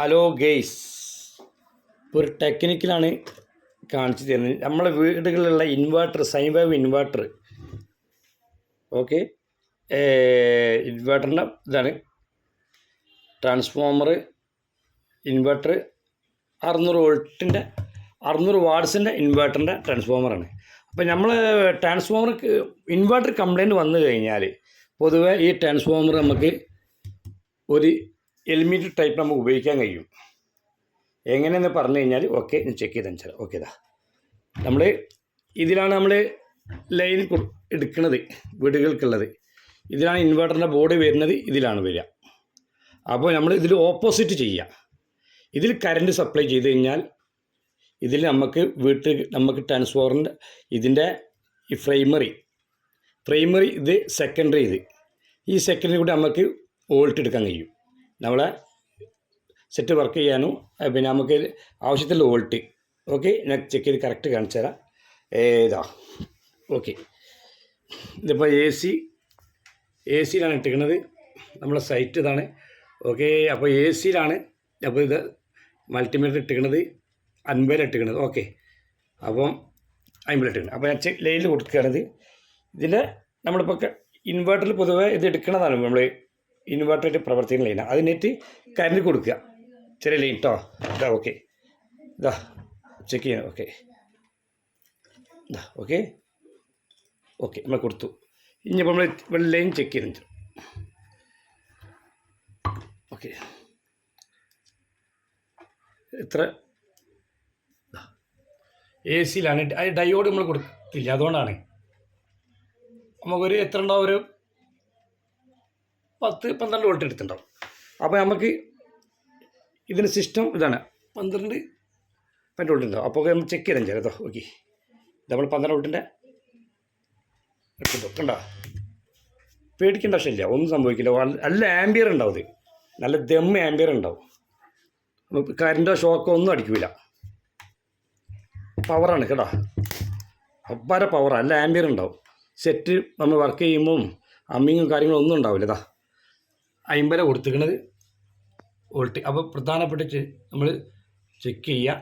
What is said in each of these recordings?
Hello guys, ഒരു ടെക്നിക്കലാണ് കാണിച്ചു തരുന്നത്. നമ്മളെ വീടുകളിലുള്ള inverter, sine wave inverter, okay, ഇൻവേർട്ടറിൻ്റെ ഇതാണ് ട്രാൻസ്ഫോമർ ഇൻവേർട്ടർ 600 വാട്ട്സിൻ്റെ ഇൻവേർട്ടറിൻ്റെ ട്രാൻസ്ഫോമറാണ്. അപ്പോൾ നമ്മൾ ഇൻവേർട്ടർ കംപ്ലൈൻറ്റ് വന്നു കഴിഞ്ഞാൽ പൊതുവെ ഈ ട്രാൻസ്ഫോമർ നമുക്ക് ഒരു എലിമിനേറ്റർ ടൈപ്പ് നമുക്ക് ഉപയോഗിക്കാൻ കഴിയും. എങ്ങനെയെന്ന് പറഞ്ഞു കഴിഞ്ഞാൽ ഓക്കെ, ഞാൻ ചെക്ക് ചെയ്ത് വെച്ചാൽ ഓക്കെ. ഇതിലാണ് നമ്മൾ ലൈൻ എടുക്കുന്നത് വീടുകൾക്കുള്ളത്. ഇതിലാണ് ഇൻവേർട്ടറിൻ്റെ ബോർഡ് വരുന്നത്, ഇതിലാണ് വരിക. അപ്പോൾ നമ്മൾ ഇതിൽ ഓപ്പോസിറ്റ് ചെയ്യുക. ഇതിൽ കറണ്ട് സപ്ലൈ ചെയ്ത് കഴിഞ്ഞാൽ ഇതിൽ നമുക്ക് ട്രാൻസ്ഫോമറിൻ്റെ ഇതിൻ്റെ ഈ പ്രൈമറി ഇത് സെക്കൻഡറി, ഈ സെക്കൻഡറി കൂടി നമുക്ക് വോൾട്ട് എടുക്കാൻ കഴിയും. നമ്മളെ സെറ്റ് വർക്ക് ചെയ്യാനും പിന്നെ നമുക്ക് ആവശ്യത്തിലുള്ള വോൾട്ട്. ഓക്കെ, ഞാൻ ചെക്ക് ചെയ്ത് കറക്റ്റ് കാണിച്ചു തരാം. ഓക്കെ, ഇതിപ്പോൾ എ സിയിലാണ് ഇട്ടിരിക്കുന്നത്. നമ്മളെ സൈറ്റ് ഇതാണ്. ഓക്കെ, അപ്പോൾ എ സിയിലാണ്. അപ്പോൾ ഇത് മൾട്ടിമീറ്റർ ഇട്ടിരിക്കുന്നത് 50 ഇട്ടിരിക്കുന്നത്. ഓക്കെ, അപ്പം 50 ഇട്ടിരിക്കുന്നത്. അപ്പോൾ ഞാൻ ലൈനിൽ കൊടുക്കുകയാണിത്. ഇതിൻ്റെ നമ്മളിപ്പോൾ ഇൻവേർട്ടറിൽ പൊതുവേ ഇത് എടുക്കുന്നതാണ്. നമ്മൾ ഇൻവേർട്ടറായിട്ട് പ്രവർത്തിക്കുന്ന ലൈനാണ്. അതിനേറ്റ് കറണ്ട് കൊടുക്കുക, ചെറിയ ലൈൻ കേട്ടോ. ഓക്കെ, ചെക്ക് ചെയ്യണം. ഓക്കെ, ഓക്കെ ഓക്കെ നമ്മൾ കൊടുത്തു. ഇനിയിപ്പോൾ നമ്മൾ ലൈൻ ചെക്ക് ചെയ്ത് ഓക്കെ. ഇത്ര എ സിയിലാണ്. അത് ഡയോഡ് നമ്മൾ കൊടുക്കില്ല, അതുകൊണ്ടാണ് നമുക്കൊരു എത്ര ഉണ്ടാവും, ഒരു 10-12 വോൾട്ട് എടുത്തിട്ടുണ്ടാവും. അപ്പോൾ നമുക്ക് ഇതിന് സിസ്റ്റം ഇതാണ്, 12 വോൾട്ട് ഉണ്ടാവും. അപ്പോൾ നമ്മൾ ചെക്ക് ചെയ്താൽ ചേട്ടോ. ഓക്കെ, നമ്മൾ 12 വോൾട്ടിൻ്റെ എടുത്തിട്ടോ. കണ്ടോ, പേടിക്കേണ്ട ആവശ്യമില്ല, ഒന്നും സംഭവിക്കില്ല. നല്ല ആംബിയർ ഉണ്ടാവും. ഇത് നല്ല ആംബിയർ ഉണ്ടാവും. കറണ്ടോ ഷോക്കോ ഒന്നും അടിക്കില്ല. പവറാണ് കേട്ടോ, അപ്പാര പവറാണ്, നല്ല ആംബിയർ ഉണ്ടാവും. സെറ്റ് നമ്മൾ വർക്ക് ചെയ്യുമ്പം അമ്മിങ്ങും കാര്യങ്ങളും ഒന്നും ഉണ്ടാവില്ല. 50 കൊടുത്തിരിക്കുന്നത് വോൾട്ട്. അപ്പോൾ പ്രധാനപ്പെട്ട് നമ്മൾ ചെക്ക് ചെയ്യുക,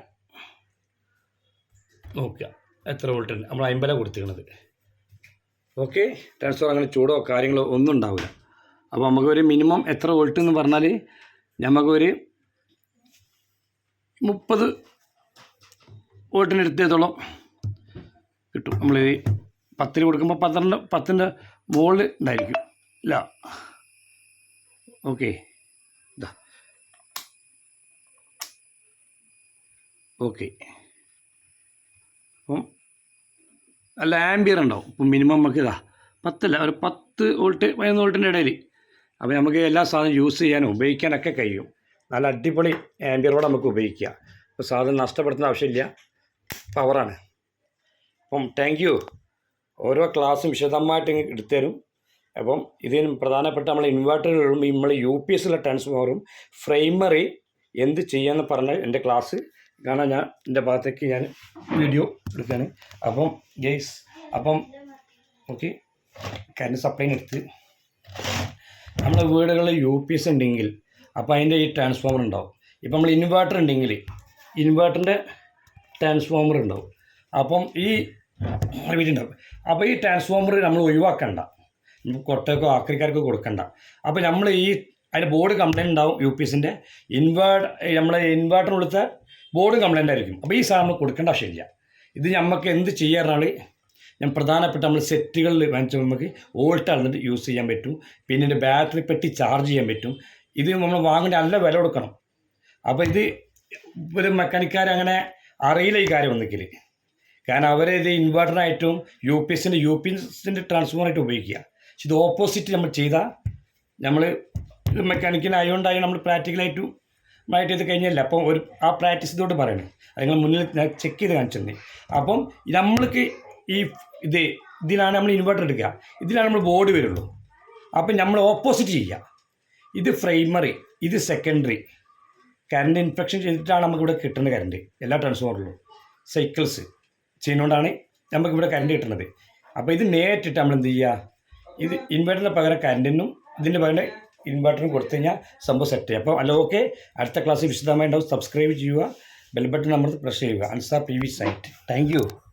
നോക്കുക എത്ര വോൾട്ട് ഉണ്ട്. നമ്മൾ 50 കൊടുത്തിരിക്കുന്നത്. ഓക്കെ, ട്രാൻസ്ഫോർ അങ്ങനെ ചൂടോ കാര്യങ്ങളോ ഒന്നും ഉണ്ടാവില്ല. അപ്പോൾ നമുക്കൊരു മിനിമം എത്ര വോൾട്ട് എന്ന് പറഞ്ഞാൽ നമുക്കൊരു 30 വോൾട്ടിന് എടുത്തോളം കിട്ടും. നമ്മൾ 10 കൊടുക്കുമ്പോൾ 10ൻ്റെ മുകളിൽ ഉണ്ടായിരിക്കും ഇല്ല. Okay, okay. അപ്പം നല്ല ആംബിയർ ഉണ്ടാവും. ഇപ്പം മിനിമം നമുക്ക് 10 ഒരു 10 വോൾട്ട് 11 വോൾട്ടിൻ്റെ ഇടയിൽ. അപ്പോൾ നമുക്ക് എല്ലാ സാധനവും യൂസ് ചെയ്യാനും ഉപയോഗിക്കാനൊക്കെ കഴിയും. നല്ല അടിപൊളി ആംബിയറോടെ നമുക്ക് ഉപയോഗിക്കുക. അപ്പോൾ സാധനം നഷ്ടപ്പെടുത്തുന്ന ആവശ്യമില്ല, പവറാണ്. അപ്പം താങ്ക് യു. ഓരോ ക്ലാസ്സും വിശദമായിട്ട് എടുത്തുതരും. അപ്പം ഇതിന് പ്രധാനപ്പെട്ട നമ്മൾ ഇൻവേർട്ടറുകളും നമ്മൾ UPS ട്രാൻസ്ഫോമറും പ്രൈമറി എന്ത് ചെയ്യാമെന്ന് പറഞ്ഞാൽ എൻ്റെ ക്ലാസ് കാണാൻ ഞാൻ എൻ്റെ ഭാഗത്തേക്ക് ഞാൻ വീഡിയോ എടുക്കുകയാണ്. അപ്പം ഗെയ്സ്, അപ്പം ഓക്കെ, കറണ്ട് സപ്ലൈന് എടുത്ത് നമ്മളെ വീടുകളിൽ UPS ഉണ്ടെങ്കിൽ അപ്പോൾ അതിൻ്റെ ഈ ട്രാൻസ്ഫോമർ ഉണ്ടാവും. ഇപ്പം നമ്മൾ ഇൻവേർട്ടർ ഉണ്ടെങ്കിൽ ഇൻവേർട്ടറിൻ്റെ ട്രാൻസ്ഫോമർ ഉണ്ടാവും. അപ്പം ഈ വീടുണ്ടാവും. അപ്പോൾ ഈ ട്രാൻസ്ഫോമർ നമ്മൾ ഒഴിവാക്കണ്ട, കൊട്ടക്കോ ആക്രിക്കാർക്കോ കൊടുക്കണ്ട. അപ്പോൾ നമ്മൾ അതിൻ്റെ ബോർഡ് കംപ്ലൈൻറ്റ് ഉണ്ടാവും. UPSൻ്റെ നമ്മളെ ഇൻവേർട്ടറിനുള്ളിലത്തെ ബോർഡ് കംപ്ലൈൻ്റ് ആയിരിക്കും. അപ്പോൾ ഈ സാധനം നമ്മൾ കൊടുക്കേണ്ട ആവശ്യമില്ല. ഇത് നമുക്ക് എന്ത് ചെയ്യാറാണ്, ഞാൻ പ്രധാനപ്പെട്ട നമ്മൾ സെറ്റുകളിൽ വാങ്ങിച്ചാൽ നമുക്ക് വോൾട്ട് അളന്നിട്ട് യൂസ് ചെയ്യാൻ പറ്റും. പിന്നെ ഇതിൻ്റെ ബാറ്ററി പെട്ടി ചാർജ് ചെയ്യാൻ പറ്റും. ഇത് നമ്മൾ വാങ്ങേണ്ട നല്ല വില കൊടുക്കണം. അപ്പോൾ ഇത് ഒരു മെക്കാനിക്കാരങ്ങനെ അറിയില്ല ഈ കാര്യം ഒന്നിക്കൽ. കാരണം അവരിത് ഇൻവേർട്ടറായിട്ടും UPSൻ്റെ ട്രാൻസ്ഫോമറായിട്ട് ഉപയോഗിക്കുക. പക്ഷെ ഇത് ഓപ്പോസിറ്റ് നമ്മൾ ചെയ്താൽ നമ്മൾ മെക്കാനിക്കലായതുകൊണ്ടായി നമ്മൾ പ്രാക്ടിക്കലായിട്ടും ചെയ്ത് കഴിഞ്ഞല്ല. അപ്പം ആ പ്രാക്ടീസ് ഇതോട് പറയണേ, അത് നിങ്ങൾ മുന്നിൽ ഞാൻ ചെക്ക് ചെയ്ത് കാണിച്ചിട്ടുണ്ട്. അപ്പം നമ്മൾക്ക് ഇതിലാണ് നമ്മൾ ഇൻവേർട്ടർ എടുക്കുക, ഇതിലാണ് നമ്മൾ ബോർഡ് വരുള്ളൂ. അപ്പം നമ്മൾ ഓപ്പോസിറ്റ് ചെയ്യുക. ഇത് പ്രൈമറി, ഇത് സെക്കൻഡറി. കറണ്ട് ഇൻഫെക്ഷൻ ചെയ്തിട്ടാണ് നമുക്കിവിടെ കിട്ടുന്ന കറണ്ട്. എല്ലാ ട്രാൻസ്ഫോമറിലും സൈക്കിൾസ് ചെയ്യുന്നതുകൊണ്ടാണ് നമുക്കിവിടെ കറണ്ട് കിട്ടുന്നത്. അപ്പോൾ ഇത് നേരിട്ടിട്ട് നമ്മൾ എന്ത് ചെയ്യുക, ഇത് ഇൻവേർട്ടറിന് പകരം കറണ്ടിനും ഇതിൻ്റെ പകരം ഇൻവെർട്ടറും കൊടുത്തു കഴിഞ്ഞാൽ സംഭവം സെറ്റ് ചെയ്യും. അപ്പോൾ അല്ല ഓക്കെ, അടുത്ത ക്ലാസ്സിൽ വിശദമായി ഉണ്ടാവും. സബ്സ്ക്രൈബ് ചെയ്യുക, ബെൽ ബട്ടൺ നമ്മൾ പ്രസ് ചെയ്യുക. Ansar PV site. Thank U.